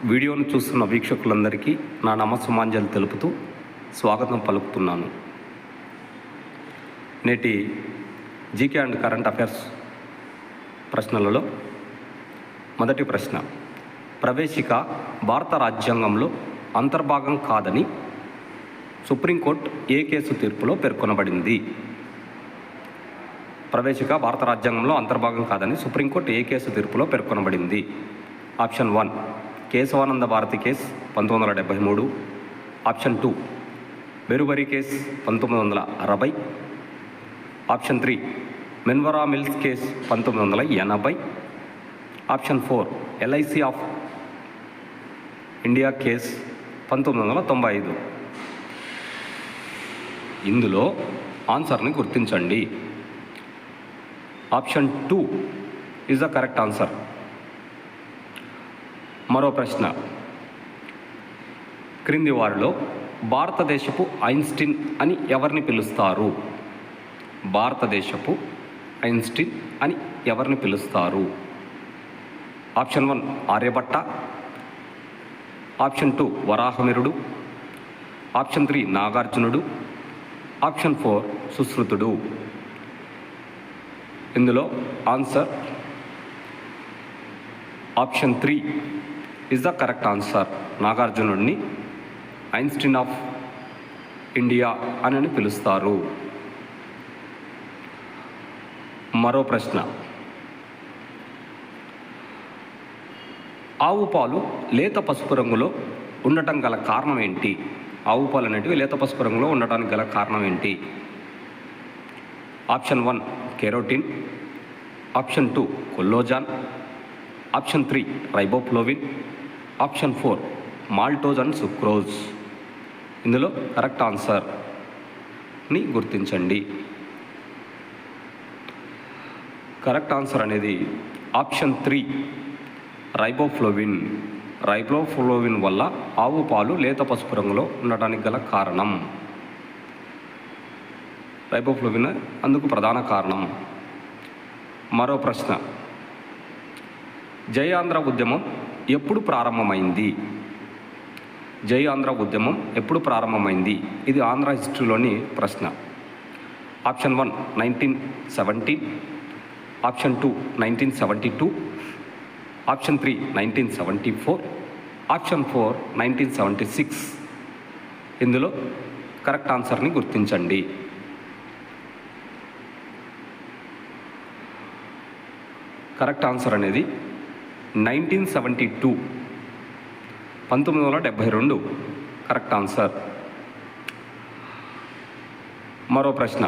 వీడియోను చూస్తున్న వీక్షకులందరికీ నా నమస్సుమాంజలి తెలుపుతూ స్వాగతం పలుకుతున్నాను. నేటి జీకే అండ్ కరెంట్ అఫైర్స్ ప్రశ్నలలో మొదటి ప్రశ్న, ప్రవేశిక భారత రాజ్యాంగంలో అంతర్భాగం కాదని సుప్రీంకోర్టు ఏ కేసు తీర్పులో పేర్కొనబడింది? ప్రవేశిక భారత రాజ్యాంగంలో అంతర్భాగం కాదని సుప్రీంకోర్టు ఏ కేసు తీర్పులో పేర్కొనబడింది? Option 1 Keshavananda Bharati case 1973, option 2 Berubari case 1960, option 3 Minerva Mills case 1980, option 4 LIC of India case 1995. ఇందులో ఆన్సర్ని గుర్తించండి. Option 2 is the correct answer. మరో ప్రశ్న, క్రింది వారిలో భారతదేశపు ఐన్స్టీన్ అని ఎవరిని పిలుస్తారు? భారతదేశపు ఐన్స్టీన్ అని ఎవరిని పిలుస్తారు? ఆప్షన్ 1 ఆర్యభట్ట, ఆప్షన్ 2 వరాహమిరుడు, ఆప్షన్ 3 నాగార్జునుడు, ఆప్షన్ 4 సుశ్రుతుడు. ఇందులో answer option 3 is the correct answer. నాగార్జునుడిని ఐన్స్టీన్ ఆఫ్ ఇండియా అని పిలుస్తారు. మరో ప్రశ్న, ఆవు పాలు లేత పసుపు రంగులో ఉండటం గల కారణం ఏంటి? ఆవు పాలు అనేటివి లేత పసుపు రంగులో ఉండటానికి గల కారణం ఏంటి? Option 1 carotene, option 2 collagen, option 3 riboflavin, option 4 maltose and sucrose. ఇందులో కరెక్ట్ ఆన్సర్ని గుర్తించండి. కరెక్ట్ ఆన్సర్ అనేది ఆప్షన్ 3 రైబోఫ్లోవిన్. రైబోఫ్లోవిన్ వల్ల ఆవు పాలు లేత పసుపు రంగులో ఉండటానికి గల కారణం. రైబోఫ్లోవిన్ అందుకు ప్రధాన కారణం. మరో ప్రశ్న, జై ఆంధ్ర ఉద్యమం ఎప్పుడు ప్రారంభమైంది? జై ఆంధ్ర ఉద్యమం ఎప్పుడు ప్రారంభమైంది? ఇది ఆంధ్ర హిస్టరీలోని ప్రశ్న. Option 1 1917, option 2 1972, option 3 1974, option 4 1976. ఇందులో కరెక్ట్ ఆన్సర్ని గుర్తించండి. కరెక్ట్ ఆన్సర్ అనేది 1972, 1972 కరెక్ట్ ఆన్సర్. మరో ప్రశ్న,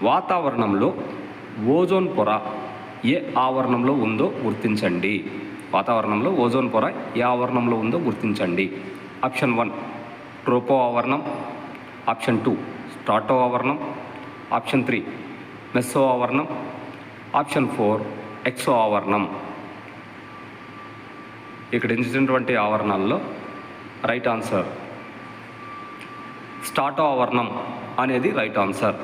వాతావరణంలో ఓజోన్ పొర ఏ ఆవరణంలో ఉందో గుర్తించండి. వాతావరణంలో ఓజోన్ పొర ఏ ఆవరణంలో ఉందో గుర్తించండి. ఆప్షన్ 1 ట్రోపో ఆవరణం, ఆప్షన్ 2 స్ట్రాటో ఆవరణం, ఆప్షన్ 3 మెస్సో ఆవరణం, ఆప్షన్ 4 ఎక్సో ఆవరణం. ఇక్కడ ఇచ్చినటువంటి ఆవరణాల్లో రైట్ ఆన్సర్ స్ట్రాటో ఆవరణం అనేది రైట్ ఆన్సర్.